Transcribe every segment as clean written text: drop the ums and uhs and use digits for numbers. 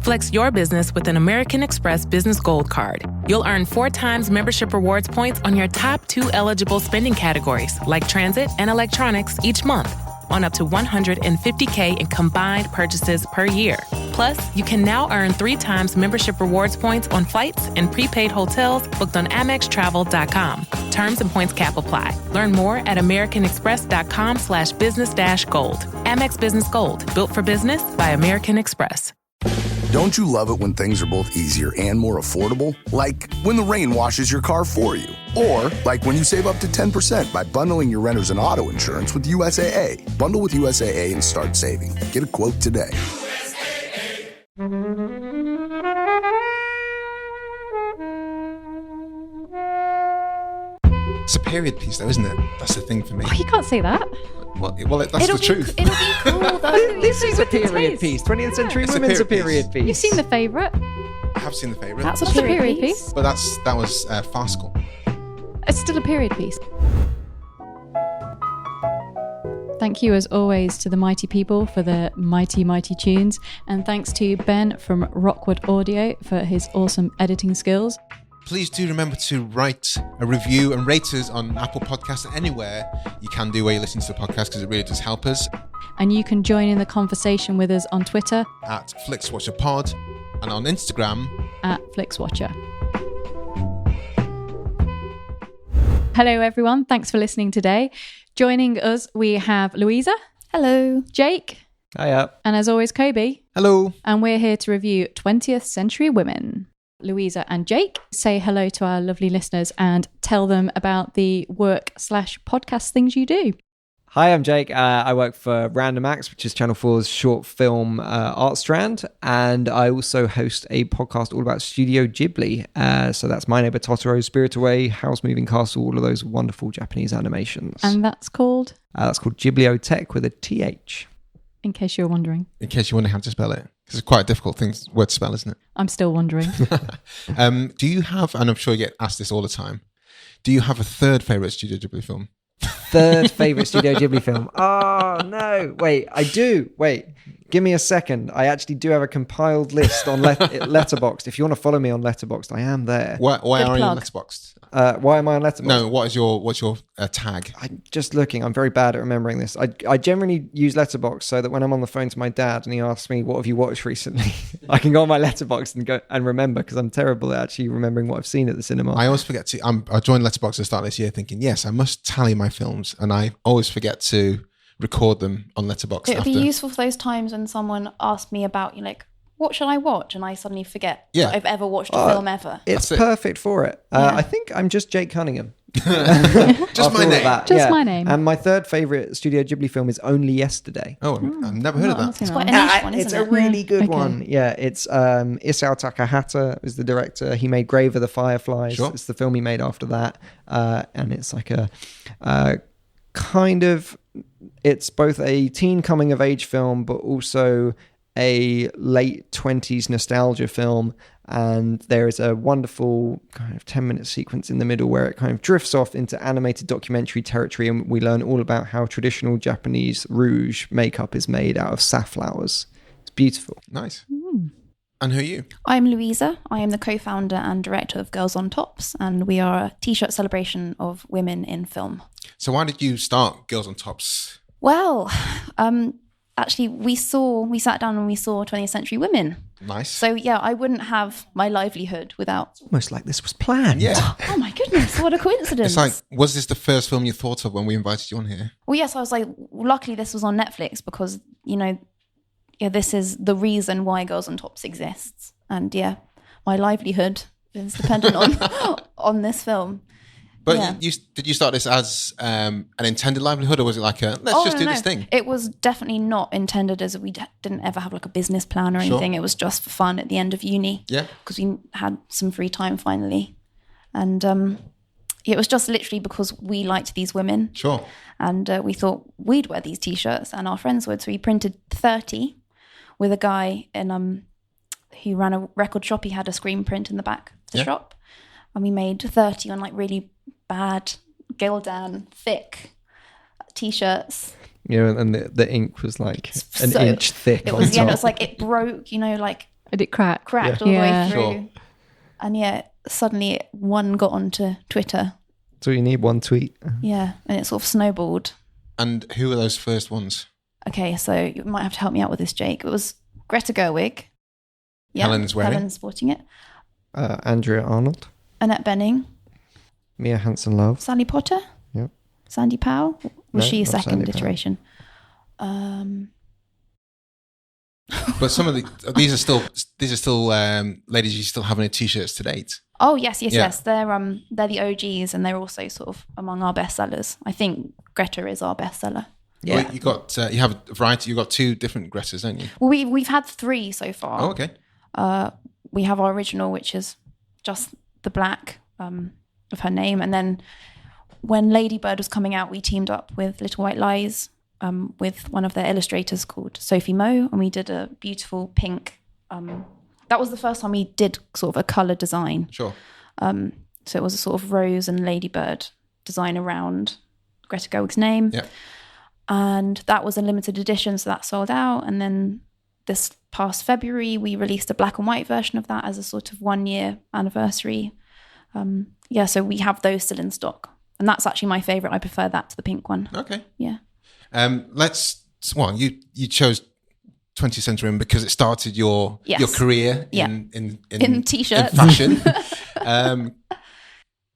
Flex your business with an American Express Business Gold Card. You'll earn 4 times membership rewards points on your top 2 eligible spending categories, like transit and electronics, each month, on up to $150K in combined purchases per year. Plus, you can now earn 3 times membership rewards points on flights and prepaid hotels booked on AmexTravel.com. Terms and points cap apply. Learn more at AmericanExpress.com/business-gold. Amex Business Gold, built for business by American Express. Don't you love it when things are both easier and more affordable? Like when the rain washes your car for you. Or like when you save up to 10% by bundling your renters and auto insurance with USAA. Bundle with USAA and start saving. Get a quote today. It's a period piece, though, isn't it? That's the thing for me. Oh, you can't say that. Well, that's the truth. It'll be cool, though. This is a period piece. 20th Century Women's a period piece. You've seen The Favourite. I have seen The Favourite. That's a period piece. But that was farcical. It's still a period piece. Thank you, as always, to the mighty people for the mighty, mighty tunes. And thanks to Ben from Rockwood Audio for his awesome editing skills. Please do remember to write a review and rate us on Apple Podcasts and anywhere you can do where you listen to the podcast, because it really does help us. And you can join in the conversation with us on Twitter at Flixwatcher Pod and on Instagram at Flixwatcher. Hello, everyone. Thanks for listening today. Joining us, we have Louisa. Hello. Jake. Hiya. And as always, Kobe. Hello. And we're here to review 20th Century Women. Louisa and Jake, say hello to our lovely listeners and tell them about the work/podcast things you do. Hi, I'm Jake. I work for Random Acts, which is Channel 4's short film art strand. And I also host a podcast all about Studio Ghibli. So that's My Neighbour Totoro, Spirit Away, House Moving Castle, all of those wonderful Japanese animations. And that's called? That's called Ghibliotheque with a TH. In case you're wondering. In case you wonder how to spell it. It's quite a difficult word to spell, isn't it? I'm still wondering. Do you have, and I'm sure you get asked this all the time, do you have a third favourite Studio Ghibli film? Third favourite Studio Ghibli film? Oh, no. Wait, I do. Wait, give me a second. I actually do have a compiled list on Letterboxd. If you want to follow me on Letterboxd, I am there. Why are you on Letterboxd? Why am I on Letterboxd? No, what's your tag? I'm just looking. I'm very bad at remembering this. I generally use Letterboxd so that when I'm on the phone to my dad and he asks me, what have you watched recently? I can go on my Letterboxd and go and remember, because I'm terrible at actually remembering what I've seen at the cinema. I always forget to... I joined Letterboxd at the start of this year thinking, yes, I must tally my films. And I always forget to record them on Letterboxd. It would be useful for those times when someone asked me about, what should I watch? And I suddenly forget that I've ever watched a film ever. It's perfect for it. I think I'm just Jake Cuningham. Just my name. My name. And my third favourite Studio Ghibli film is Only Yesterday. Oh, I've never heard of that. It's quite a niche one, isn't it? It's a really good one. Yeah, it's Isao Takahata is the director. He made Grave of the Fireflies. Sure. It's the film he made after that. And it's like a it's both a teen coming of age film, but also a late 20s nostalgia film. And there is a wonderful kind of 10-minute sequence in the middle where it kind of drifts off into animated documentary territory, and we learn all about how traditional Japanese rouge makeup is made out of safflowers. It's beautiful. Nice. And who are you? I'm Louisa. I am the co-founder and director of Girls on Tops, and we are a t-shirt celebration of women in film. So why did you start Girls on Tops? Well, actually, we sat down and we saw 20th Century Women. Nice. So, yeah, I wouldn't have my livelihood without... It's almost like this was planned. Yeah. Oh, my goodness, what a coincidence. It's like, was this the first film you thought of when we invited you on here? Well, yes, I was like, luckily this was on Netflix because, this is the reason why Girls on Tops exists. And, yeah, my livelihood is dependent on this film. But did you start this as an intended livelihood, or was it like let's do this thing? It was definitely not intended as we didn't ever have like a business plan or anything. It was just for fun at the end of uni. Yeah. Because we had some free time finally. And it was just literally because we liked these women. Sure. And we thought we'd wear these t-shirts and our friends would. So we printed 30 with a guy who ran a record shop. He had a screen print in the back of the shop. And we made 30 on like really bad Gildan thick t-shirts. And the ink was like an inch thick. It on was top. it was like it broke, like Did it crack? Cracked all the way through. Sure. And suddenly one got onto Twitter. So you need one tweet. Yeah, and it sort of snowballed. And who were those first ones? Okay, so you might have to help me out with this, Jake. It was Greta Gerwig. Yeah, Helen's wearing. Helen's sporting it. Andrea Arnold. Annette Bening. Mia Hansen-Love. Sally Potter. Yep. Sandy Powell. Was No, she a not second Sandy Powell. iteration? But some of these are still ladies you still have in t-shirts to date. Oh yes. Yeah. They're the OGs, and they're also sort of among our bestsellers. I think Greta is our bestseller. Yeah. Well, you have a variety. You've got 2 different Gretas, don't you? Well, we've had 3 so far. Oh, okay. We have our original, which is just the black of her name, and then when Lady Bird was coming out, we teamed up with Little White Lies with one of their illustrators called Sophie Moe, and we did a beautiful pink. That was the first time we did sort of a colour design. Sure. So it was a sort of rose and ladybird design around Greta Gerwig's name. Yeah. And that was a limited edition, so that sold out. And then this past February, we released a black and white version of that as a sort of 1-year anniversary. So we have those still in stock. And that's actually my favourite. I prefer that to the pink one. Okay. Yeah. You chose 20th Century Women because it started your career in t-shirts. in fashion.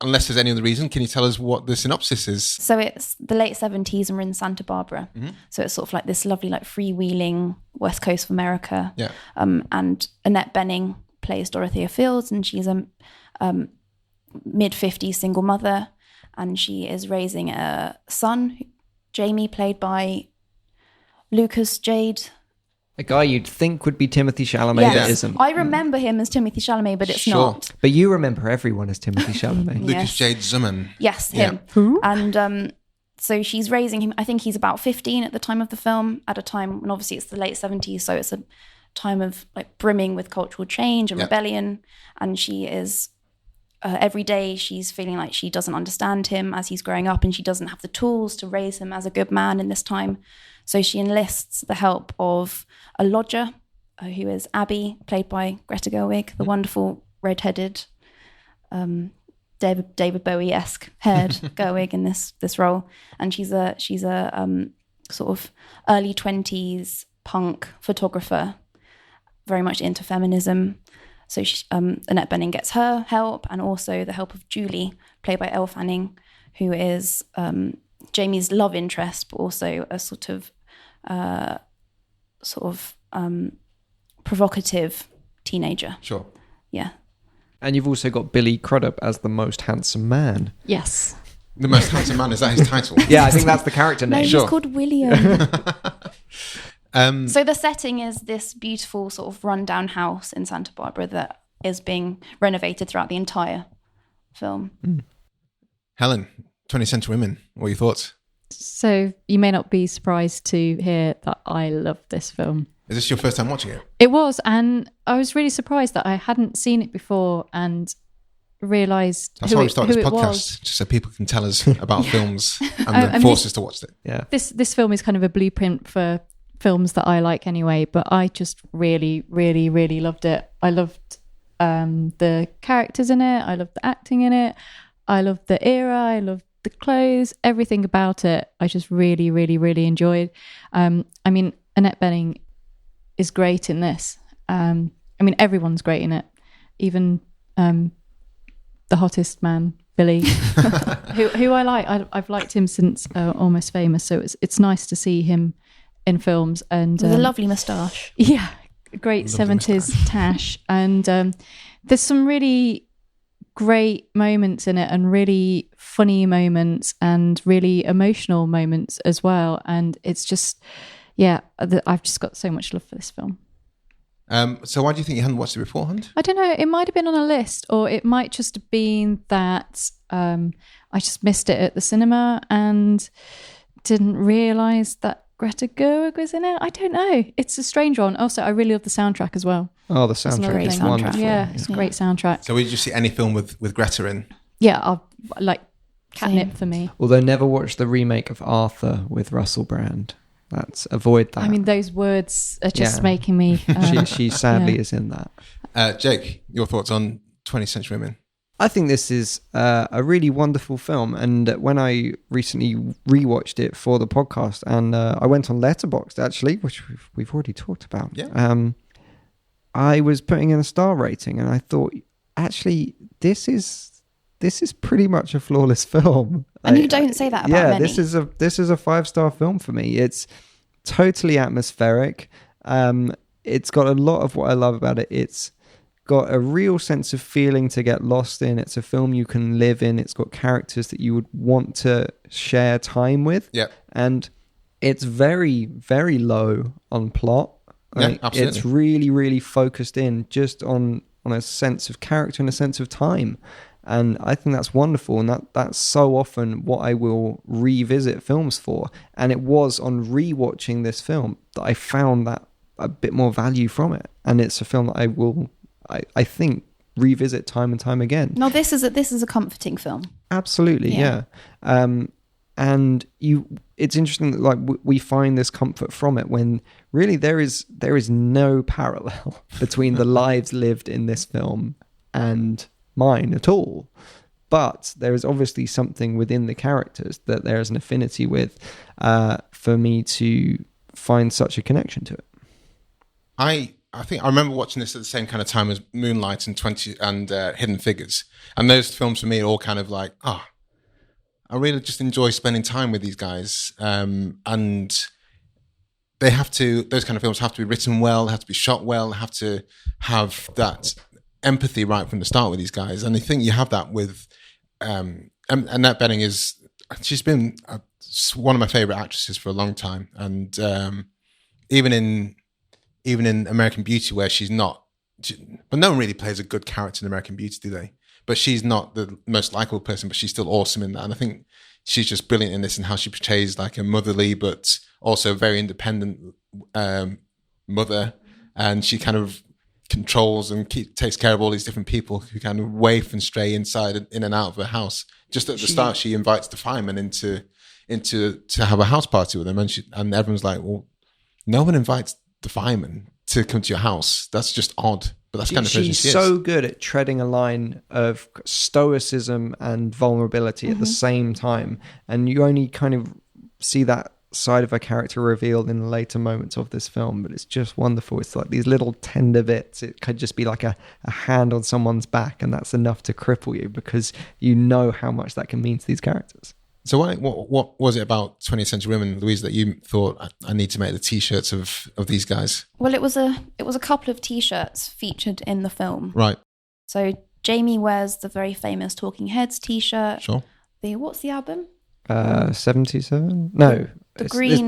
Unless there's any other reason, can you tell us what the synopsis is? So it's the late 70s and we're in Santa Barbara. Mm-hmm. So it's sort of like this lovely, like freewheeling West Coast of America. Yeah. And Annette Bening plays Dorothea Fields, and she's a mid-50s single mother, and she is raising a son, Jamie, played by Lucas Jade. A guy you'd think would be Timothée Chalamet, Yes. that isn't. I remember him as Timothée Chalamet, but it's Sure. not. But you remember everyone as Timothée Chalamet. Lucas Yes. Jade Zumann. Yes, him. And so she's raising him. I think he's about 15 at the time of the film, at a time when obviously it's the late 70s, so it's a time of like brimming with cultural change and rebellion. And she is, every day she's feeling like she doesn't understand him as he's growing up, and she doesn't have the tools to raise him as a good man in this time. So she enlists the help of a lodger, who is Abbie, played by Greta Gerwig, the wonderful red-headed, David Bowie-esque haired Gerwig in this role, and she's a sort of early 20s punk photographer, very much into feminism. So Annette Bening gets her help, and also the help of Julie, played by Elle Fanning, who is Jamie's love interest, but also a sort of provocative teenager. Sure. Yeah. And you've also got Billy Crudup as the most handsome man. Yes. The most handsome man, is that his title? Yeah, I think that's the character No, name. he's Sure. called William. So the setting is this beautiful sort of rundown house in Santa Barbara that is being renovated throughout the entire film. Helen, 20th Century Women, what are your thoughts? So you may not be surprised to hear that I love this film. Is this your first time watching it? It was, and I was really surprised that I hadn't seen it before and realised That's why we started this it podcast, was. just so people can tell us about films and and force us to watch it. Yeah. This film is kind of a blueprint for films that I like anyway, but I just really, really, really loved it. I loved the characters in it. I loved the acting in it. I loved the era. I loved the clothes, everything about it. I just really, really, really enjoyed. I mean, Annette Bening is great in this. I mean, everyone's great in it. Even the hottest man, Billy, who I like. I've liked him since Almost Famous, so it's nice to see him in films. And With a lovely moustache. Yeah, great 70s tash. And there's some really great moments in it, and really funny moments, and really emotional moments as well. And it's just, I've just got so much love for this film. So why do you think you hadn't watched it beforehand? I don't know, it might have been on a list, or it might just have been that I just missed it at the cinema and didn't realise that Greta Gerwig was in it. I don't know. It's a strange one. Also, I really love the soundtrack as well. Oh, the soundtrack is soundtrack. wonderful. Yeah, it's a great soundtrack. So did you see any film with Greta in? Yeah, I'll like catnip for me. Although never watched the remake of Arthur with Russell Brand. avoid that. I mean, those words are just making me. She sadly is in that. Jake, your thoughts on 20th Century Women? I think this is a really wonderful film, and when I recently rewatched it for the podcast, and I went on Letterboxd actually, which we've already talked about. Yeah. I was putting in a star rating, and I thought, actually, this is pretty much a flawless film. And you don't say that about many. this is a 5-star film for me. It's totally atmospheric. It's got a lot of what I love about it. It's got a real sense of feeling to get lost in. It's a film you can live in. It's got characters that you would want to share time with. Yeah. And it's very, very low on plot. Absolutely. It's really, really focused in just on a sense of character and a sense of time. And I think that's wonderful. And that's so often what I will revisit films for. And it was on rewatching this film that I found that a bit more value from it. And it's a film that I will, I think, revisit time and time again. No, this is a comforting film. Absolutely, yeah. And it's interesting that like we find this comfort from it when really there is no parallel between the lives lived in this film and mine at all. But there is obviously something within the characters that there is an affinity with for me to find such a connection to it. I think I remember watching this at the same kind of time as Moonlight and Hidden Figures. And those films for me are all kind of like, I really just enjoy spending time with these guys. And those kind of films have to be written well, they have to be shot well, they have to have that empathy right from the start with these guys. And I think you have that with Annette Bening. She's been one of my favorite actresses for a long time. And even in American Beauty, where she's not, but no one really plays a good character in American Beauty, do they? But she's not the most likable person, but she's still awesome in that. And I think she's just brilliant in this and how she portrays like a motherly, but also very independent mother. And she kind of controls and takes care of all these different people who kind of waif and stray in and out of her house. Just at the start, she invites the firemen into to have a house party with them. And everyone's like, well, no one invites the fireman to come to your house. That's just odd. But that's kind of she's so good at treading a line of stoicism and vulnerability at the same time, and you only kind of see that side of her character revealed in the later moments of this film. But it's just wonderful. It's like these little tender bits. It could just be like a hand on someone's back, and that's enough to cripple you because you know how much that can mean to these characters. So what was it about 20th Century Women, Louise, that you thought I need to make the T-shirts of these guys? Well, it was a couple of T-shirts featured in the film. Right. So Jamie wears the very famous Talking Heads T-shirt. Sure. What's the album? 77? No. The green.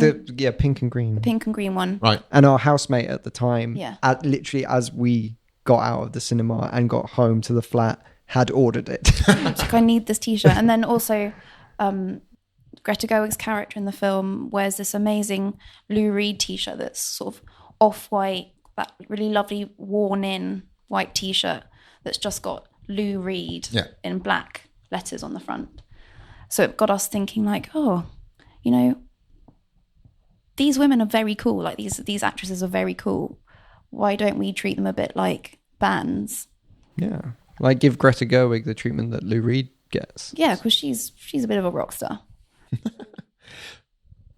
Pink and green. The pink and green one. Right. And our housemate at the time, Yeah. Literally as we got out of the cinema and got home to the flat, had ordered it. Like, I need this T-shirt. And then also... Greta Gerwig's character in the film wears this amazing Lou Reed T-shirt that's sort of off-white, that really lovely worn-in white T-shirt that's just got Lou Reed in black letters on the front. So it got us thinking like, these women are very cool. Like these actresses are very cool. Why don't we treat them a bit like bands? Yeah, like give Greta Gerwig the treatment that Lou Reed gets. Yeah, because she's a bit of a rock star.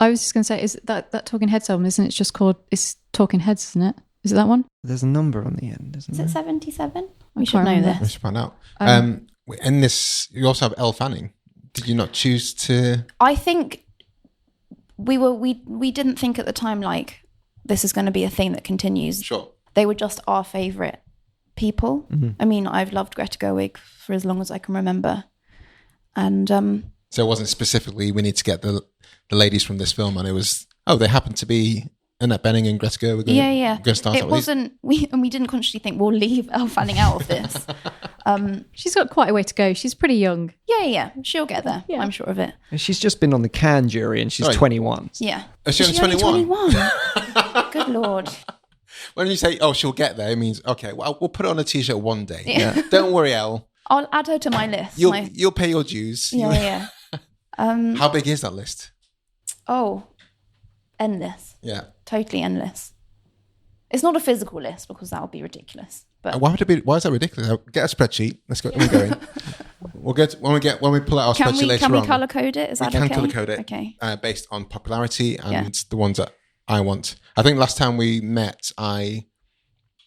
I was just going to say, is that Talking Heads album, isn't it just called, it's Talking Heads, isn't it? Is it that one? There's a number on the end, isn't there? Is it 77? We should know this. We should find out. In this, you also have Elle Fanning. Did you not choose to? I think we didn't think at the time like this is going to be a thing that continues. Sure. They were just our favourite people. Mm-hmm. I mean, I've loved Greta Gerwig for as long as I can remember. And so it wasn't specifically we need to get the ladies from this film, and it was they happen to be Annette Bening and Greta Gerwig. It wasn't we didn't consciously think we'll leave Elle Fanning out of this. She's got quite a way to go. She's pretty young. Yeah, she'll get there. Yeah. I'm sure of it. And she's just been on the Cannes jury, and she's 21. Yeah, is she only 21? Good Lord. When you say she'll get there, it means okay. Well, we'll put it on a T-shirt one day. Yeah. Don't worry, Elle. I'll add her to my list. You'll pay your dues. Yeah. How big is that list? endless. Yeah. Totally endless. It's not a physical list because that would be ridiculous. But Why would it be? Why is that ridiculous? Get a spreadsheet. Let's go. We're going. We'll get when we pull out our spreadsheet later on. Can we color code it? Is that okay? We can color code it. Okay. Based on popularity and the ones that I want. I think last time we met, I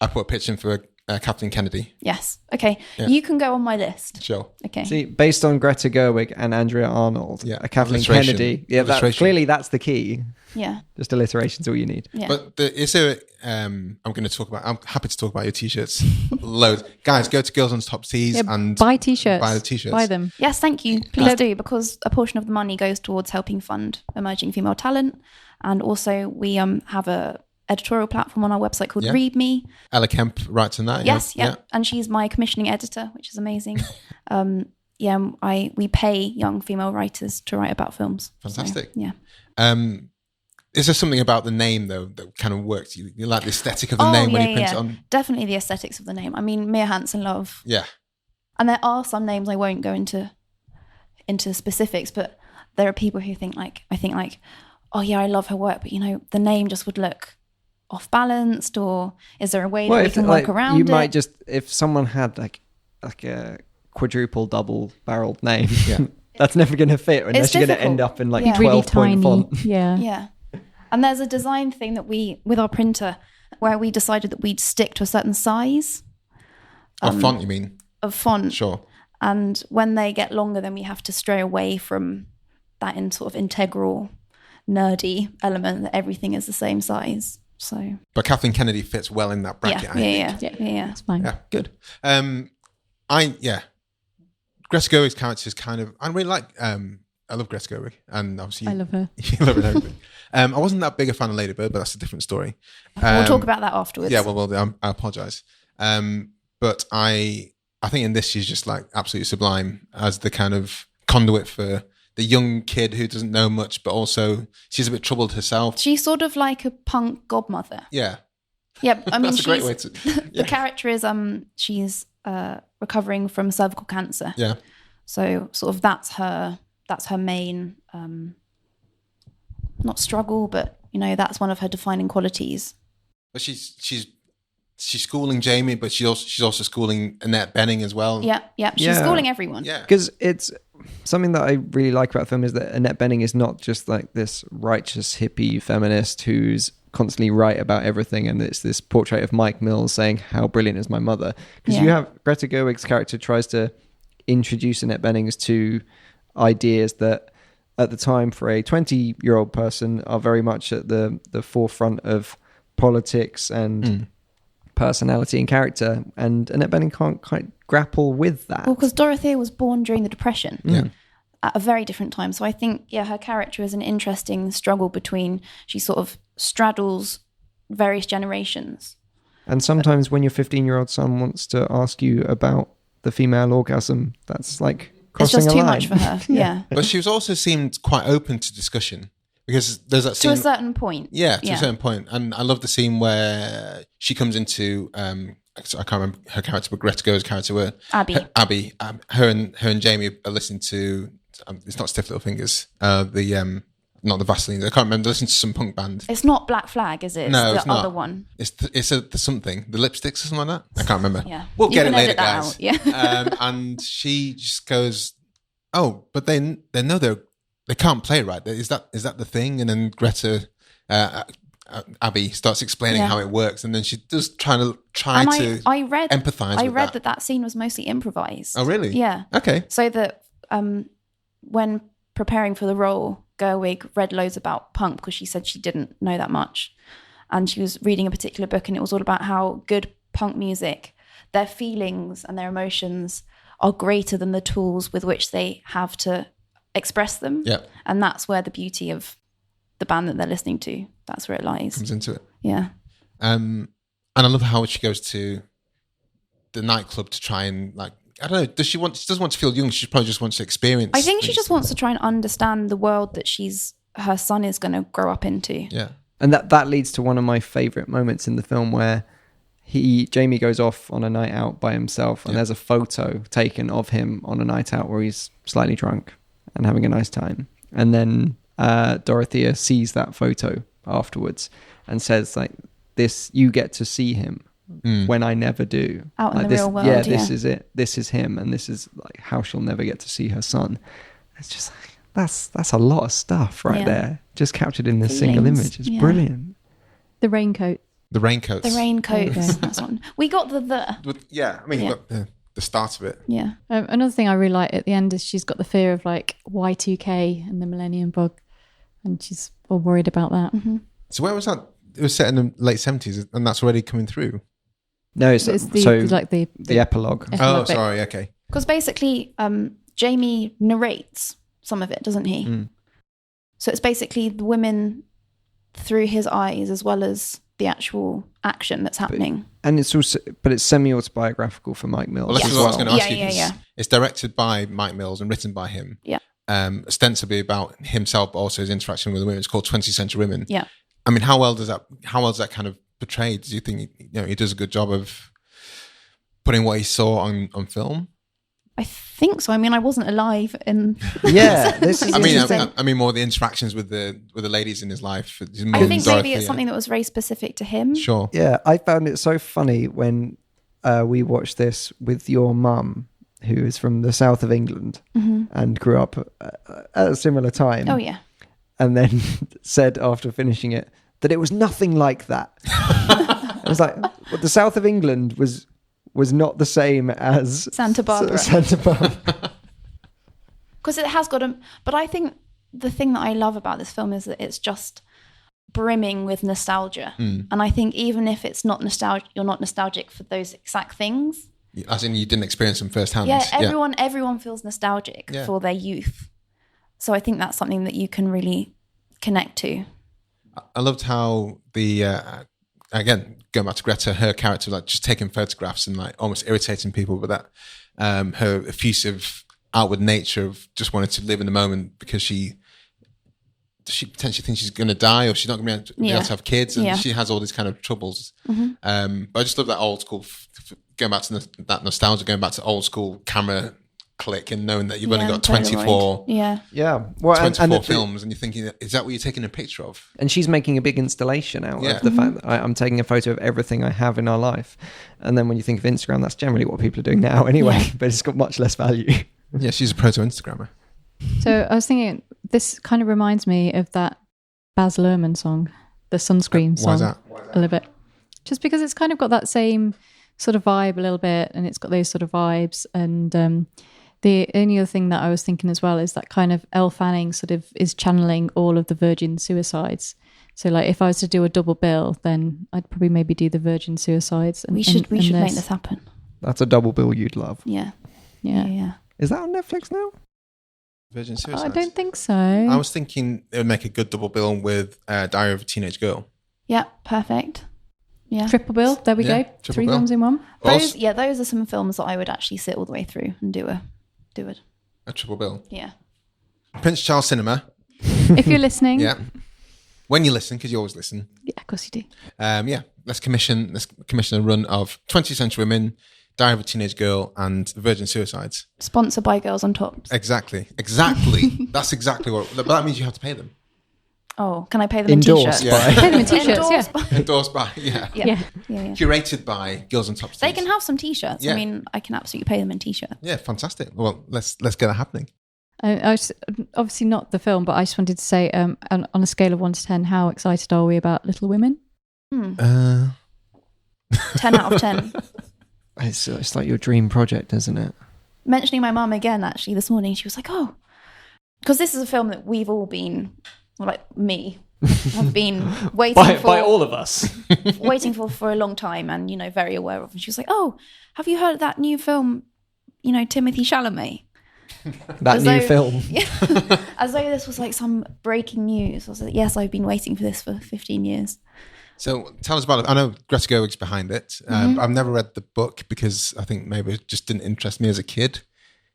put a pitch in for Kathleen Kennedy. Yes. Okay. Yeah. You can go on my list. Sure. Okay. See, based on Greta Gerwig and Andrea Arnold, a Kathleen Illustration. Kennedy. Yeah, clearly that's the key. Yeah. Just alliteration's all you need. Yeah. But is there? I'm going to talk about. I'm happy to talk about your t-shirts. Loads, guys. Go to Girls on Top Tees and buy t-shirts. Buy the t-shirts. Buy them. Yes, thank you. Please do, because a portion of the money goes towards helping fund emerging female talent, and also we have a editorial platform on our website called Read Me. Ella Kemp writes on that. Yes, yeah. And she's my commissioning editor, which is amazing. We pay young female writers to write about films. Fantastic. So, yeah. Is there something about the name though that kind of works? You like the aesthetic of the name when you print it on? Definitely the aesthetics of the name. I mean, Mia Hansen-Love. Yeah. And there are some names, I won't go into specifics, but there are people who think like, oh yeah, I love her work, but the name just would look off balanced, or is there a way that we can work around it? You might just, if someone had like a quadruple double barreled name, that's never going to fit unless you're going to end up in like 12-point font. Yeah. And there's a design thing that with our printer, where we decided that we'd stick to a certain size. Of font, you mean? Of font. Sure. And when they get longer, then we have to stray away from that in sort of integral, nerdy element that everything is the same size. So. But Kathleen Kennedy fits well in that bracket. Yeah. It's fine. Yeah, good. Greta Gerwig's character is kind of. I really like. I love Greta Gerwig, and obviously I love her. You love her and everything. I wasn't that big a fan of Lady Bird, but that's a different story. We'll talk about that afterwards. Yeah, well, I apologise. But I think in this she's just like absolutely sublime as the kind of conduit for the young kid who doesn't know much, but also she's a bit troubled herself. She's sort of like a punk godmother. Yeah. Yeah, I mean, that's a great way to. The character is she's recovering from cervical cancer. Yeah. So sort of that's her main not struggle, but that's one of her defining qualities. But she's schooling Jamie, but she's also schooling Annette Bening as well. Yeah. She's schooling everyone. Yeah. Because it's something that I really like about the film is that Annette Bening is not just like this righteous hippie feminist who's constantly right about everything, and it's this portrait of Mike Mills saying how brilliant is my mother. Because you have Greta Gerwig's character tries to introduce Annette Bening to ideas that at the time for a 20-year-old person are very much at the forefront of politics and personality and character, and Annette Bening can't quite grapple with that. Well, because Dorothea was born during the Depression at a very different time. So I think, her character is an interesting struggle between, she sort of straddles various generations. And sometimes when your 15-year-old son wants to ask you about the female orgasm, that's like crossing it's just a too line. much for her. Yeah. But she was also seemed quite open to discussion. Because there's that scene... To a certain point. Yeah, to a certain point. And I love the scene where she comes into... I can't remember her character, but Greta Gerwig's character were... Abbie. Her and Jamie are listening to... it's not Stiff Little Fingers. Not the Vaseline. I can't remember. They're listening to some punk band. It's not Black Flag, is it? No, it's it's the not. other one. It's the something. The Lipsticks or something like that? I can't remember. Yeah. We'll get it later, edit that guys. out. Yeah. And she just goes, oh, but they know they can't play right. Is that the thing? And then Greta, Abbie starts explaining how it works, and then she does try to empathize. I read that scene was mostly improvised. Oh, really? Yeah. Okay. So that when preparing for the role, Gerwig read loads about punk because she said she didn't know that much, and she was reading a particular book, and it was all about how good punk music, their feelings and their emotions are greater than the tools with which they have to express them. Yeah. And that's where the beauty of the band that they're listening to, that's where it lies. Comes into it. Yeah. And I love how she goes to the nightclub to try and I don't know, she doesn't want to feel young, she probably just wants to experience. I think she just wants to try and understand the world that her son is going to grow up into. Yeah. And that leads to one of my favourite moments in the film where Jamie goes off on a night out by himself, and there's a photo taken of him on a night out where he's slightly drunk and having a nice time. And then Dorothea sees that photo afterwards and says like, this, you get to see him when I never do. Out in like the this, real world, yeah, this is it. This is him, and this is like how she'll never get to see her son. It's just like, that's a lot of stuff right there, just captured in this single image. It's brilliant. The raincoat. The raincoats. The raincoats. That's one. We got Yeah, I mean, you got the start of it. Yeah. Another thing I really like at the end is she's got the fear of like Y2K and the Millennium Bug, and she's all worried about that. Mm-hmm. So where was that? It was set in the late 70s, and that's already coming through. No, it's the epilogue. Oh, sorry. Okay. Because basically, Jamie narrates some of it, doesn't he? Mm. So it's basically the women through his eyes as well as the actual action that's happening. And it's also, but it's semi-autobiographical for Mike Mills. Well, that's what I was going to ask you. Yeah. It's directed by Mike Mills and written by him. Yeah. Ostensibly about himself, but also his interaction with the women. It's called 20th Century Women. Yeah. I mean, how well does that kind of portray? Do you think he does a good job of putting what he saw on film? I think so. I mean, I wasn't alive in. Yeah, this is. I mean, more the interactions with the ladies in his life. I think maybe it's something that was very specific to him. Sure. Yeah, I found it so funny when we watched this with your mum, who is from the south of England and grew up at a similar time. Oh yeah. And then said after finishing it that it was nothing like that. It was like, well, the south of England was not the same as Santa Barbara. Santa Barbara. Because it has got but I think the thing that I love about this film is that it's just brimming with nostalgia. And I think even if it's not nostalgic, you're not nostalgic for those exact things. As in, you didn't experience them firsthand. Yeah, everyone feels nostalgic for their youth. So I think that's something that you can really connect to. I loved how again, going back to Greta, her character was like just taking photographs and like almost irritating people, but that her effusive outward nature of just wanting to live in the moment because she potentially thinks she's going to die or she's not going to be able to have kids, and she has all these kind of troubles. But I just love that old school, going back to that nostalgia, going back to old school camera click and knowing that you've only got 24 well, films, and you're thinking, is that what you're taking a picture of? And she's making a big installation out of the fact that I'm taking a photo of everything I have in our life. And then when you think of Instagram, that's generally what people are doing now anyway, but it's got much less value. Yeah, she's a proto-Instagrammer. So I was thinking, this kind of reminds me of that Baz Luhrmann song, the Sunscreen song. Why is that? A little bit. Just because it's kind of got that same sort of vibe a little bit, and it's got those sort of vibes. And the only other thing that I was thinking as well is that kind of Elle Fanning sort of is channeling all of the Virgin suicides. So like if I was to do a double bill, then I'd probably maybe do the Virgin suicides. And, we should make this happen. That's a double bill you'd love. Yeah. Is that on Netflix now? Virgin Suicides? I don't think so. I was thinking it would make a good double bill with Diary of a Teenage Girl. Yeah, perfect. Yeah. Triple bill. There we go. Three films in one. Those are some films that I would actually sit all the way through and do it. A triple bill. Yeah. Prince Charles Cinema. If you're listening. Yeah. When you listen, because you always listen. Yeah, of course you do. Let's commission a run of 20th Century Women, Diary of a Teenage Girl, and Virgin Suicides. Sponsored by Girls on Tops. Exactly. That's exactly what. But that means you have to pay them. Oh, can I pay them in t-shirts? Pay them in t-shirts, Endorsed by, yeah. Curated by Girls on Tops. They can have some t-shirts. Yeah. I mean, I can absolutely pay them in t-shirts. Yeah, fantastic. Well, let's get that happening. I was, obviously not the film, but I just wanted to say, on a scale of 1 to 10, how excited are we about Little Women? 10 out of 10. It's like your dream project, isn't it? Mentioning my mum again, actually, this morning, she was like, oh, because this is a film that we've all been, like me, have been waiting for. By all of us. waiting for a long time and, very aware of. And she was like, oh, have you heard of that new film, Timothée Chalamet? Film. Yeah, as though this was like some breaking news. I was like, yes, I've been waiting for this for 15 years. So tell us about it. I know Greta Gerwig's behind it. I've never read the book because I think maybe it just didn't interest me as a kid.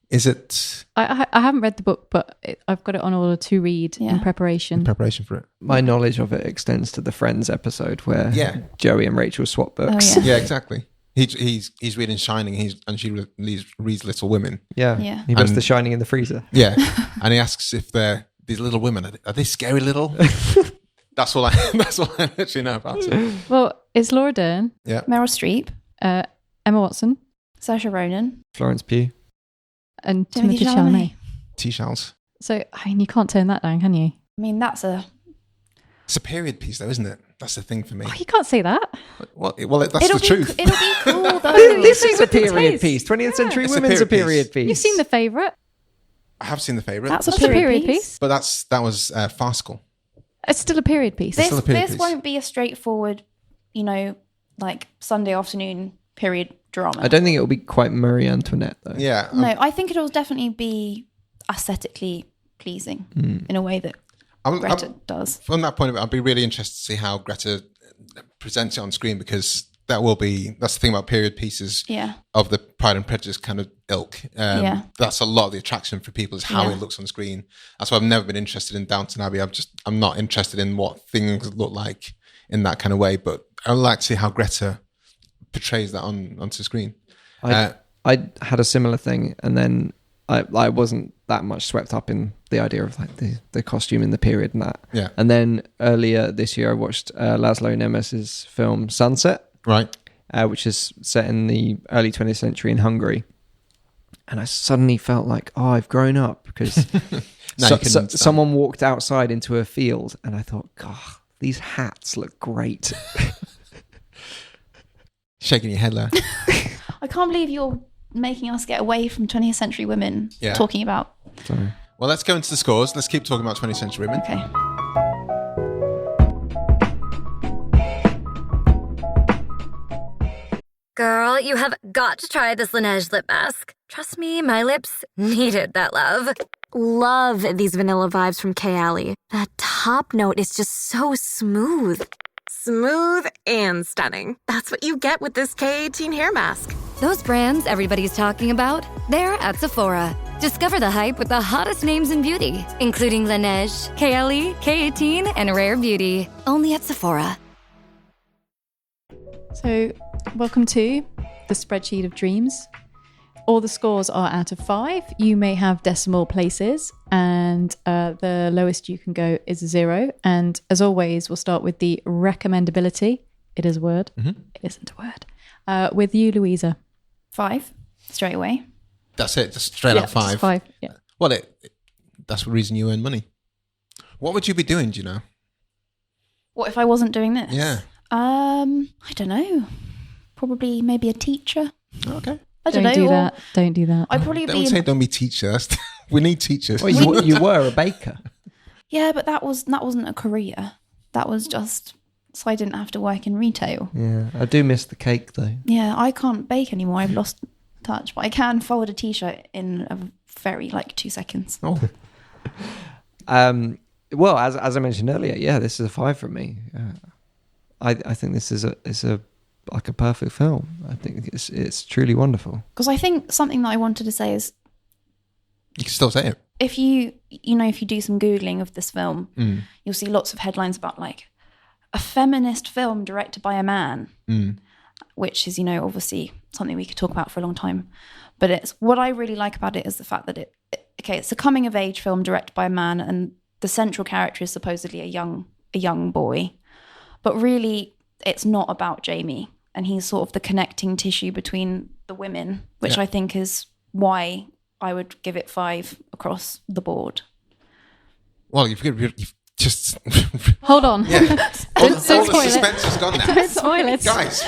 Is it? I haven't read the book, but I've got it on order to read in preparation. In preparation for it. My knowledge of it extends to the Friends episode where Joey and Rachel swap books. Oh, yeah, exactly. He's reading Shining, and she reads Little Women. Yeah. He puts The Shining in the freezer. Yeah, and he asks if these little women are they scary little? That's all I literally know about it. Well, it's Laura Dern, Yeah. Meryl Streep, Emma Watson, Saoirse Ronan, Florence Pugh. and Timothée Timothée Chalamet. T-shells. So, I mean, you can't turn that down, can you? I mean, that's a... It's a period piece, though, isn't it? That's the thing for me. Oh, you can't say that. Well, that's the truth. It'll be cool, though. This is a With the period taste. piece. 20th century It's a women's a period period piece. You've seen The Favourite. I have seen The Favourite. That's a That's a period period piece. piece. But that was farcical. It's still a period piece. still a period This piece. won't be a straightforward, like Sunday afternoon period drama. I don't think it will be quite Marie Antoinette, though. Yeah. No, I think it'll definitely be aesthetically pleasing in a way that Greta does. From that point of view, I'd be really interested to see how Greta presents it on screen, because that's the thing about period pieces Yeah. of the Pride and Prejudice kind of ilk. Yeah. That's a lot of the attraction for people, is how Yeah. it looks on screen. That's why I've never been interested in Downton Abbey. I'm not interested in what things look like in that kind of way, but I'd like to see how Greta portrays that onto screen. I had a similar thing, and then I wasn't that much swept up in the idea of like the costume in the period and that. Yeah. And then earlier this year, I watched Laszlo Nemes's film Sunset, Right. which is set in the early 20th century in Hungary. And I suddenly felt like, I've grown up, because Now you can understand. someone walked outside into a field, and I thought, God, these hats look great. Shaking your head there. I can't believe you're making us get away from 20th century women Yeah. talking about... Sorry. Well, let's go into the scores. Let's keep talking about 20th century women. Okay. Girl, you have got to try this Laneige lip mask. Trust me, my lips needed that love. Love these vanilla vibes from Kayali. That top note is just so smooth. Smooth and stunning. That's what you get with this K18 hair mask. Those brands everybody's talking about, they're at Sephora. Discover the hype with the hottest names in beauty, including Laneige, KLE, K18, and Rare Beauty. Only at Sephora. So, welcome to the spreadsheet of dreams. All the scores are out of 5. You may have decimal places, and the lowest you can go is 0. And as always, we'll start with the recommendability. It is a word. It isn't a word. With you, Louisa. 5, straight away. That's it. Just straight up 5. Just 5. Yeah. Well, that's the reason you earn money. What would you be doing, do you know? What if I wasn't doing this? Yeah. I don't know. Probably maybe a teacher. Okay. I don't Don't know. do or that. Don't do that. I'd probably Don't be... say don't be teachers. We need teachers. Well, you were a baker. Yeah, but that wasn't a career. That was just so I didn't have to work in retail. Yeah, I do miss the cake, though. Yeah, I can't bake anymore. I've lost touch, but I can fold a t-shirt in a very 2 seconds. Oh. Well, as I mentioned earlier, yeah, this is a 5 from me. I think this is a perfect film. I think it's truly wonderful. Because I think something that I wanted to say is, You can still say it. if you do some Googling of this film, you'll see lots of headlines about a feminist film directed by a man, which is, obviously something we could talk about for a long time. But it's what I really like about it is the fact that it's a coming of age film directed by a man, and the central character is supposedly a young boy, but really it's not about Jamie, and he's sort of the connecting tissue between the women, which I think is why I would give it 5 across the board. Well, you've just... Hold on. Yeah. all the spoil it. suspense has gone now. Don't spoil it. Guys.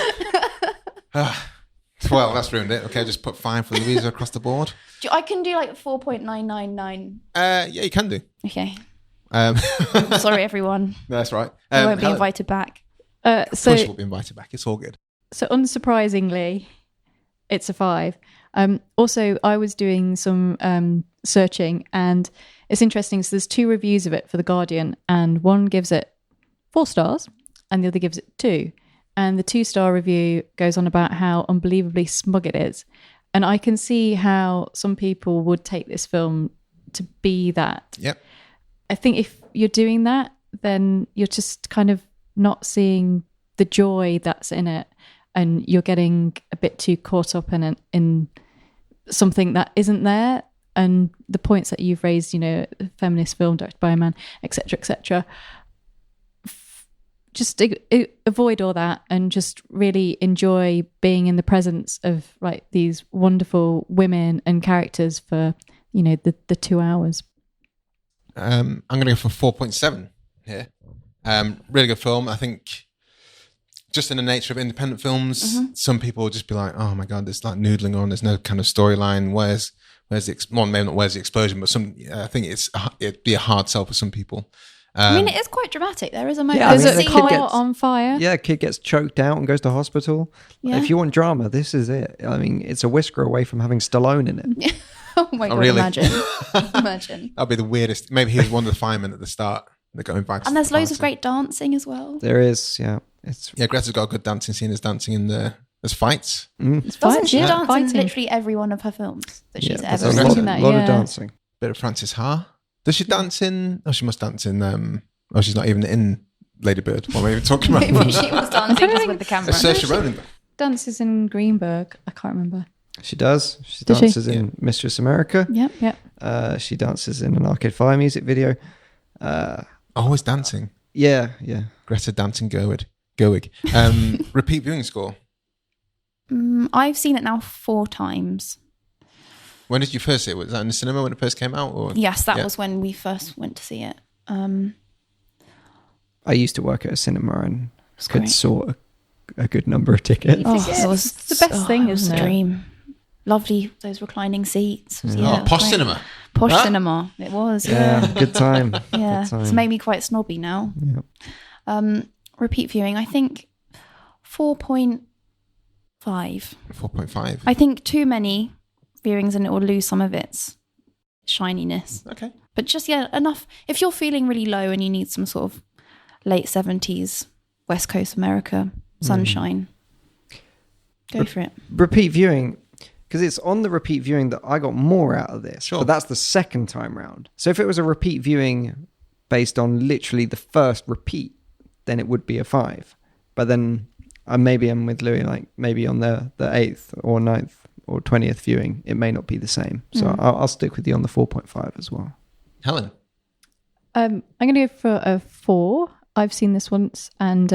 Well, that's ruined it. Okay, just put 5 for Louisa across the board. I can do 4.999. Yeah, you can do. Okay. I'm Sorry, everyone. That's right. I won't be Helen, invited back. Of course you will be invited back. It's all good. So unsurprisingly, it's a 5. Also, I was doing some searching, and it's interesting. So there's 2 reviews of it for The Guardian, and one gives it 4 stars and the other gives it 2. And the 2-star review goes on about how unbelievably smug it is. And I can see how some people would take this film to be that. Yep. I think if you're doing that, then you're just kind of not seeing the joy that's in it, and you're getting a bit too caught up in something that isn't there. And the points that you've raised, feminist film directed by a man, etc., etc. just avoid all that and just really enjoy being in the presence of like these wonderful women and characters for, you know, the 2 hours. I'm going to go for 4.7 here. Really good film. I think just in the nature of independent films, some people will just be like, oh my God, there's like noodling on. There's no kind of storyline. Where's maybe not where's the explosion, but I think it'd be a hard sell for some people. I mean, it is quite dramatic. There is a moment. Yeah, There's a car gets on fire. Yeah, a kid gets choked out and goes to hospital. Yeah. If you want drama, this is it. I mean, it's a whisker away from having Stallone in it. Oh my God, really? imagine. That'd be the weirdest. Maybe he was one of the firemen at the start. They're going back. And there's loads of great dancing as well. There is, yeah. Greta's got a good dancing scene. There's dancing in there's fights. Doesn't she dance in Fighting. literally every one of her films that she's there's ever a in? lot of dancing. Bit of Frances Ha. Does she dance in? Oh, she must dance in. She's not even in Lady Bird. What am I even talking about? Maybe she was dancing just with the camera. Saoirse Ronan. Dances in Greenberg. I can't remember. She does. She Does she? dances in Mistress America. Yep. She dances in an Arcade Fire music video. Always dancing. Yeah. Greta dancing Gerwig. Repeat viewing score. I've seen it now 4 times. When did you first see it? Was that in the cinema when it first came out? Or? Yes, that was when we first went to see it. I used to work at a cinema and could great. sort a good number of tickets. It was the best thing, it was isn't a it? dream. Lovely, those reclining seats. Yeah, it was Posh great. cinema. Posh cinema. It was. Yeah, good time. Yeah, Good time. it's made me quite snobby now. Yeah. Repeat viewing, I think 4.5. 4.5. I think too many viewings and it will lose some of its shininess. Okay. But just, enough. If you're feeling really low and you need some sort of late 70s West Coast America sunshine, go for it. Repeat viewing, because it's on the repeat viewing that I got more out of this. Sure. But that's the second time round. So if it was a repeat viewing based on literally the first repeat, then it would be a 5. But then maybe I'm with Louis, like maybe on the 8th or 9th or 20th viewing, it may not be the same. So I'll stick with you on the 4.5 as well. Helen. I'm going to go for a 4. I've seen this once, and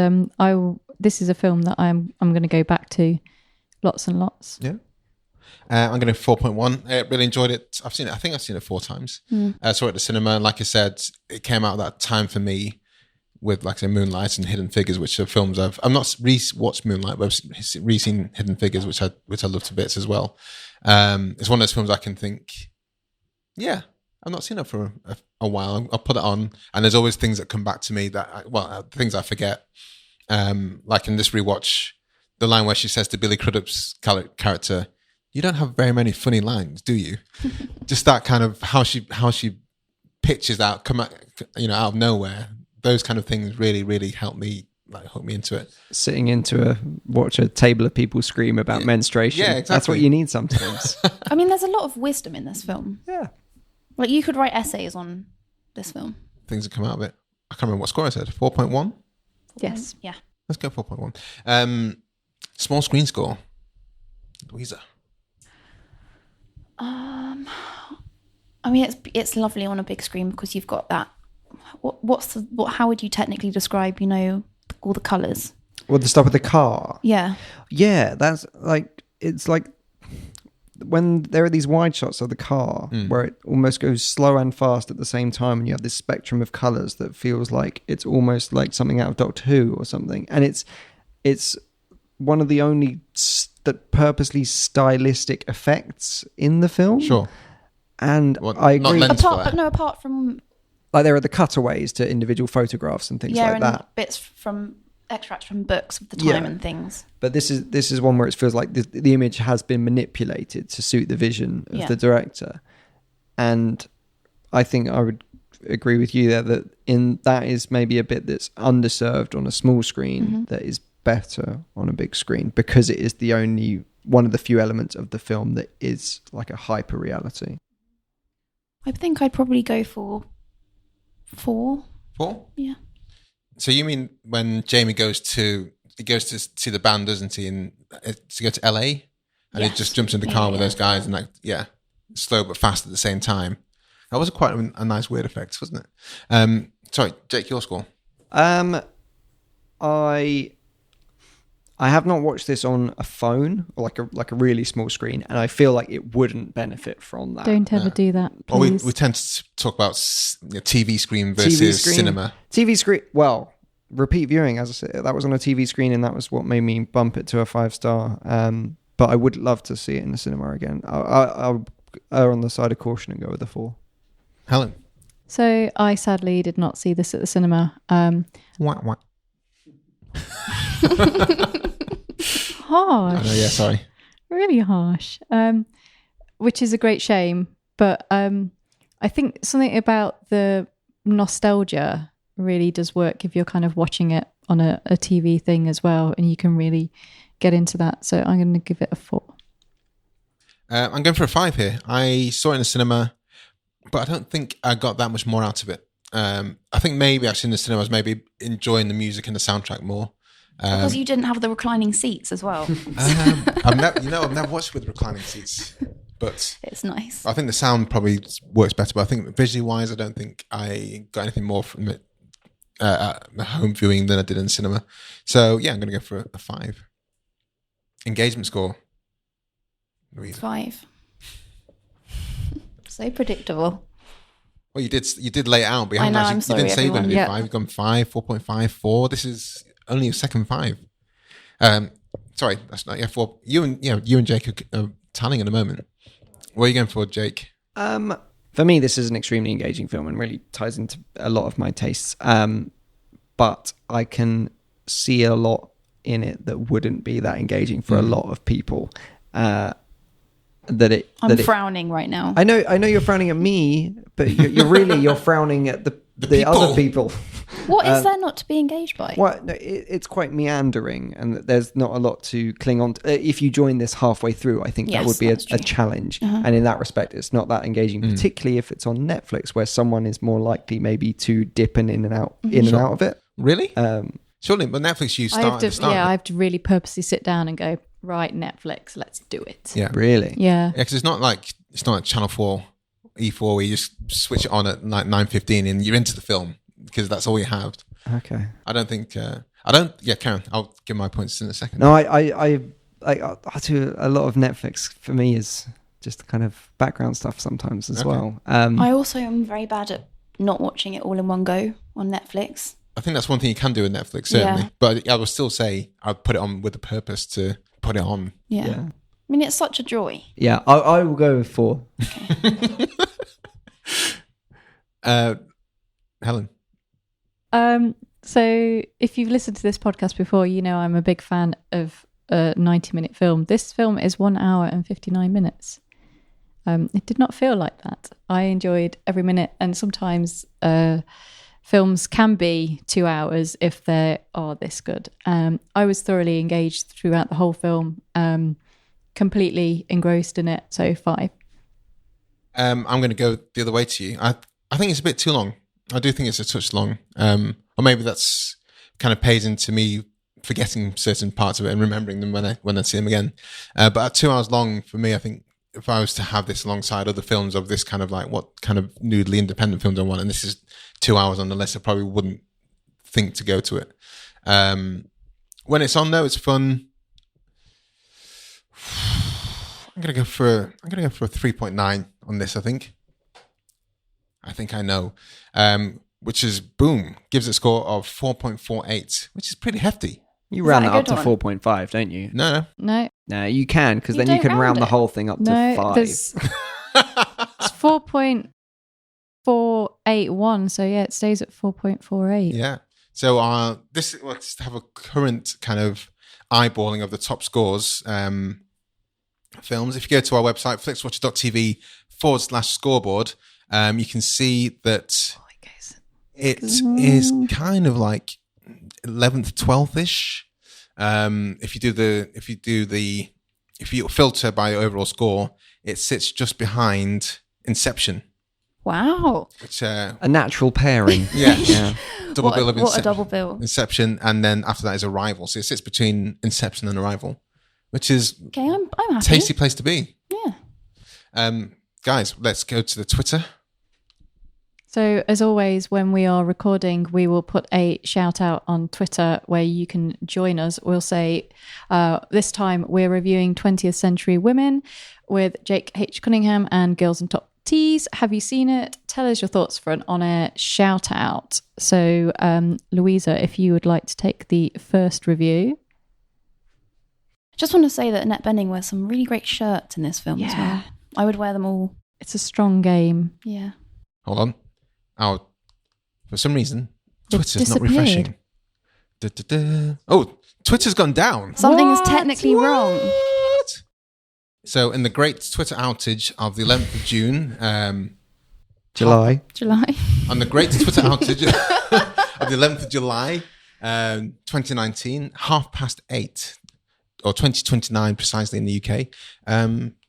this is a film that I'm going to go back to lots and lots. Yeah. I'm going to 4.1. I really enjoyed it. I think I've seen it 4 times. I saw it at the cinema, and like I said, it came out at that time for me with, like I say, Moonlight and Hidden Figures, which are films I've not re-watched Moonlight, but I've re-seen Hidden Figures, which I love to bits as well. It's one of those films I can think, yeah, I've not seen it for a while. I'll put it on, and there's always things that come back to me things I forget. Like in this rewatch, the line where she says to Billy Crudup's character, "You don't have very many funny lines, do you?" Just that kind of how she pitches out, out of nowhere. Those kind of things really, really help me, hook me into it. Sitting watch a table of people scream about menstruation. Yeah, exactly. That's what you need sometimes. I mean, there's a lot of wisdom in this film. Yeah. Like, you could write essays on this film. Things that come out of it. I can't remember what score I said. 4.1? Yes. Yeah. Let's go 4.1. Small screen score. Louisa. I mean, it's lovely on a big screen because you've got that. How would you technically describe, all the colours? Well, the stuff with the car. Yeah. Yeah, that's it's like when there are these wide shots of the car where it almost goes slow and fast at the same time, and you have this spectrum of colours that feels like it's almost like something out of Doctor Who or something. And it's one of the only purposely stylistic effects in the film. Sure. And Well, I not agree. lens flare. Apart from Like there are the cutaways to individual photographs and things like and that. bits from extracts from books of the time and things. But this is one where it feels like the image has been manipulated to suit the vision of the director. And I think I would agree with you there that is maybe a bit that's underserved on a small screen that is better on a big screen, because it is the only one of the few elements of the film that is like a hyper reality. I think I'd probably go for 4. 4? Yeah. So you mean when Jamie goes to see the band, doesn't he, and to go to LA, and he just jumps in the car with those guys, and slow but fast at the same time. That was quite a nice weird effect, wasn't it? Sorry, Jake, your score. I have not watched this on a phone or like a really small screen, and I feel like it wouldn't benefit from that. Don't ever do that, Well, please. we tend to talk about TV screen versus cinema. TV screen. Well, repeat viewing, as I said, that was on a TV screen, and that was what made me bump it to a 5-star. But I would love to see it in the cinema again. I'll err on the side of caution and go with a 4. Helen. So I sadly did not see this at the cinema. Wah. Harsh. Oh, yeah, sorry. Really harsh. Which is a great shame. But I think something about the nostalgia really does work if you're kind of watching it on a TV thing as well, and you can really get into that. So I'm going to give it a 4. I'm going for a 5 here. I saw it in the cinema, but I don't think I got that much more out of it. I think maybe actually in the cinema I was maybe enjoying the music and the soundtrack more. Because you didn't have the reclining seats as well. I've never watched with reclining seats, but It's nice. I think the sound probably works better. But I think visually wise, I don't think I got anything more from it at home viewing than I did in the cinema. So yeah, I'm going to go for a 5. Engagement score. Louisa. 5. So predictable. Well, you did lay it out, but you I haven't know, actually, I'm sorry, you didn't say you're going to do everyone. 5. You've gone 5, 4.5, 4. This is only a second 5. Sorry, that's not 4. You and Jake are tallying in a moment. What are you going for, Jake? For me, this is an extremely engaging film and really ties into a lot of my tastes. But I can see a lot in it that wouldn't be that engaging for a lot of people. I'm frowning right now. I know you're frowning at me, but you're frowning at the other people. What is there not to be engaged by? Well, no, it's quite meandering, and there's not a lot to cling on to. If you join this halfway through, I think that Yes, would be a that's true. challenge. And in that respect, it's not that engaging, particularly if it's on Netflix, where someone is more likely maybe to dip in and out of it. Really? Surely, but Netflix, you start at the start. I have to really purposely sit down and go, right, Netflix, let's do it. Yeah. Really? Yeah. Yeah, because it's not like Channel 4, E4, where you just switch it on at like 9:15 and you're into the film because that's all you have. Okay. I don't think. Yeah, Karen, I'll give my points in a second. No, I do a lot of Netflix. For me, is just kind of background stuff sometimes as well. I also am very bad at not watching it all in one go on Netflix. I think that's one thing you can do with Netflix, certainly. Yeah. But I would still say I'd put it on with a purpose to put it on. Yeah. I mean, it's such a joy. Yeah, I will go with 4. Helen. So if you've listened to this podcast before, you know I'm a big fan of a 90-minute film. This film is 1 hour and 59 minutes. It did not feel like that. I enjoyed every minute, and sometimes films can be 2 hours if they are this good. I was thoroughly engaged throughout the whole film, completely engrossed in it, so 5. I'm going to go the other way to you. I think it's a bit too long. I do think it's a touch long. Or maybe that's kind of pays into me forgetting certain parts of it and remembering them when I see them again. But at 2 hours long, for me, I think if I was to have this alongside other films of this kind of like what kind of noodly independent films I want, and this is 2 hours on the list, I probably wouldn't think to go to it. When it's on though, it's fun. I'm gonna go for a 3.9 on this. I think I know, which is boom, gives it a score of 4.48, which is pretty hefty. You Is round that that a up to good 4.5, don't you? No. No, you can, because You then you don't can round round the it. whole thing up to No, 5. it's 4.481, so yeah, it stays at 4.48. Yeah. So let's have a current kind of eyeballing of the top scores. Films. If you go to our website, flixwatcher.tv/scoreboard, you can see that it is kind of like 11th, 12th ish. If you filter by overall score, it sits just behind Inception. Wow. Which A natural pairing. yeah. Double bill of What a double bill. Inception, and then after that is Arrival. So it sits between Inception and Arrival, which is Okay, I'm happy. tasty place to be. Yeah. Guys, let's go to the Twitter. So, as always, when we are recording, we will put a shout out on Twitter where you can join us. We'll say this time we're reviewing 20th Century Women with Jake H. Cuningham and Girls on Top Tees. Have you seen it? Tell us your thoughts for an on-air shout out. So, Louisa, if you would like to take the first review. Just want to say that Annette Bening wears some really great shirts in this film as well. I would wear them all. It's a strong game. Yeah. Hold on. For some reason, Twitter's not refreshing. Oh, Twitter's gone down. Something is technically wrong. What? So, in the great Twitter outage of the 11th of June, July. On the great Twitter outage of the 11th of July, 2019, 8:30, or 2029 precisely in the UK,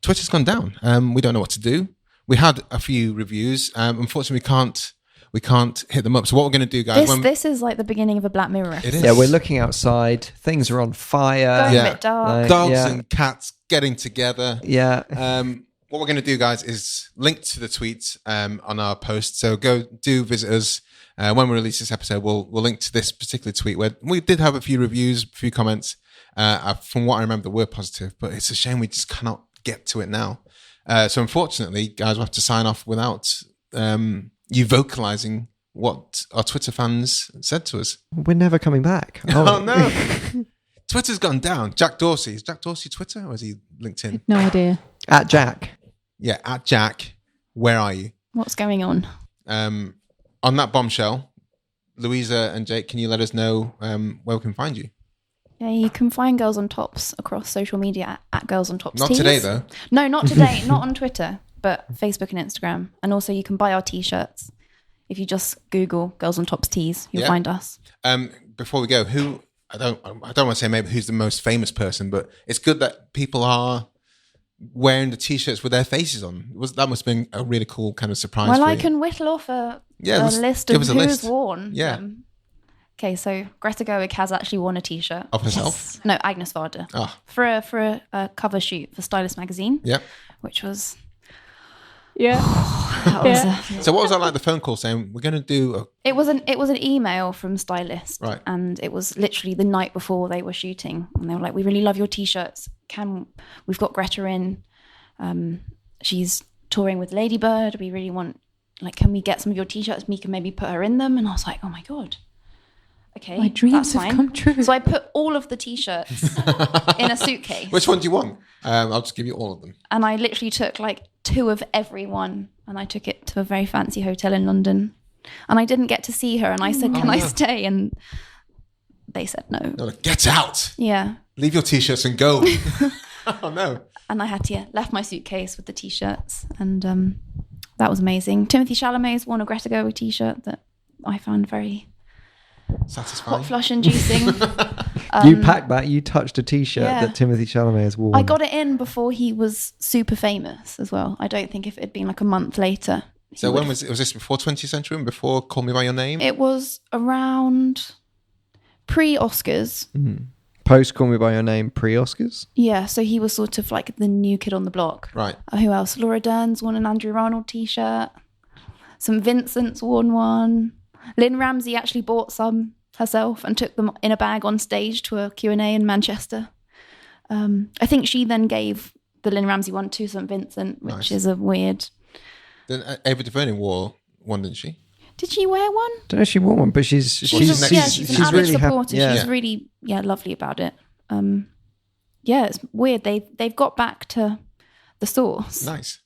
Twitter's gone down. We don't know what to do. We had a few reviews. Unfortunately, we can't hit them up. So what we're going to do, guys... This is like the beginning of a Black Mirror. It is. Yeah, we're looking outside. Things are on fire. Going a bit dark. Dogs and cats getting together. Yeah. What we're going to do, guys, is link to the tweets on our post. So go do visit us. When we release this episode, we'll link to this particular tweet where we did have a few reviews, a few comments. From what I remember, were positive, but it's a shame we just cannot get to it now. So unfortunately, guys, we'll have to sign off without you vocalizing what our Twitter fans said to us. We're never coming back. Oh no. Twitter's gone down. Jack Dorsey. Is Jack Dorsey Twitter or is he LinkedIn? No idea. At Jack. Yeah, at Jack. Where are you? What's going on? On that bombshell, Louisa and Jake, can you let us know where we can find you? Yeah, you can find Girls on Tops across social media at Girls on Tops. Not today, though. No, not today. Not on Twitter, but Facebook and Instagram. And also you can buy our T-shirts. If you just Google Girls on Tops Tees, you'll find us. Before we go, I don't want to say maybe who's the most famous person, but it's good that people are wearing the T-shirts with their faces on. That must have been a really cool kind of surprise. Well, for I you. can whittle off a list give of us a who's list. worn Yeah. them. Okay, so Greta Gerwig has actually worn a T-shirt. Of herself? No, Agnes Varda. Ah. For a cover shoot for Stylist magazine. Yeah. Which was... Yeah. That was So what was that like, the phone call saying, we're going to do... It was an email from Stylist. Right. And it was literally the night before they were shooting. And they were like, we really love your T-shirts. We've got Greta in. She's touring with Ladybird. We really want... can we get some of your T-shirts? We can maybe put her in them. And I was like, oh my God. Okay, my dreams have come true. So I put all of the T-shirts in a suitcase. Which one do you want? I'll just give you all of them. And I literally took 2 of every one, and I took it to a very fancy hotel in London. And I didn't get to see her, and I said, can I stay? And they said no. They're like, get out. Yeah. Leave your T-shirts and go. Oh no. And I had to, left my suitcase with the T-shirts, and that was amazing. Timothée Chalamet has worn a Greta Gerwig T-shirt that I found very... satisfying. Hot flush inducing. You packed that. You touched a T-shirt that Timothée Chalamet has worn. I got it in before he was super famous as well. I don't think if it had been a month later. So when was this before 20th Century and before Call Me By Your Name? It was around pre-Oscars. Mm-hmm. Post Call Me By Your Name, pre-Oscars? Yeah, so he was sort of like the new kid on the block. Right. Who else? Laura Dern's worn an Andrew Arnold T-shirt. Some Vincent's worn one. Lynn Ramsey actually bought some herself and took them in a bag on stage to a Q&A in Manchester. I think she then gave the Lynn Ramsey one to St. Vincent, which is a weird... Then Ava DuVernay wore one, didn't she? Did she wear one? I don't know if she wore one, but she's an avid really supporter. Yeah. She's really lovely about it. It's weird. They've got back to the source. Nice.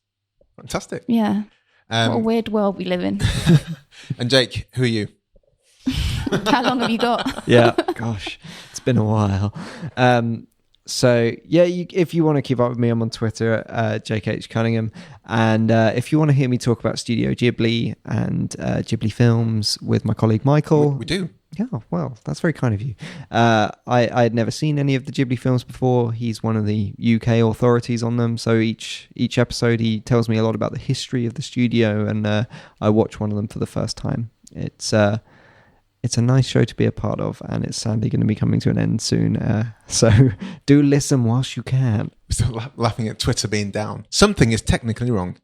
Fantastic. Yeah. What a weird world we live in. And Jake, who are you? How long have you got? Yeah, gosh, it's been a while. So yeah, if you want to keep up with me, I'm on Twitter at Jake H. Cunningham, and if you want to hear me talk about Studio Ghibli and Ghibli films with my colleague Michael, We do. Yeah, well, that's very kind of you. I had never seen any of the Ghibli films before. He's one of the UK authorities on them, so each episode he tells me a lot about the history of the studio, and I watch one of them for the first time. It's a nice show to be a part of, and it's sadly going to be coming to an end soon. So do listen whilst you can. We're still laughing at Twitter being down. Something is technically wrong.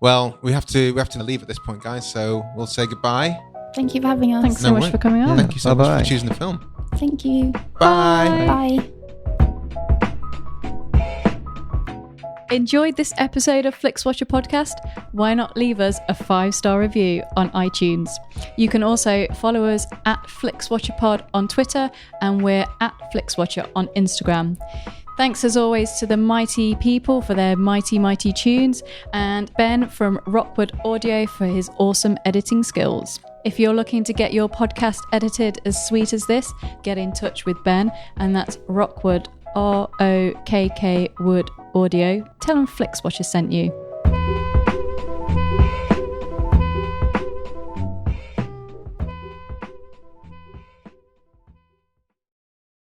Well, we have to leave at this point, guys. So we'll say goodbye. Thank you for having us. Thanks so much for coming on. Thank you so much Bye-bye. for choosing the film. Thank you. Bye. Bye. Enjoyed this episode of Flixwatcher podcast? Why not leave us a 5-star review on iTunes? You can also follow us at FlixWatcherPod on Twitter, and we're at FlixWatcher on Instagram. Thanks as always to the mighty people for their mighty, mighty tunes, and Ben from Rockwood Audio for his awesome editing skills. If you're looking to get your podcast edited as sweet as this, get in touch with Ben, and that's Rockwood, ROKK Wood Audio. Tell them Flixwatcher sent you.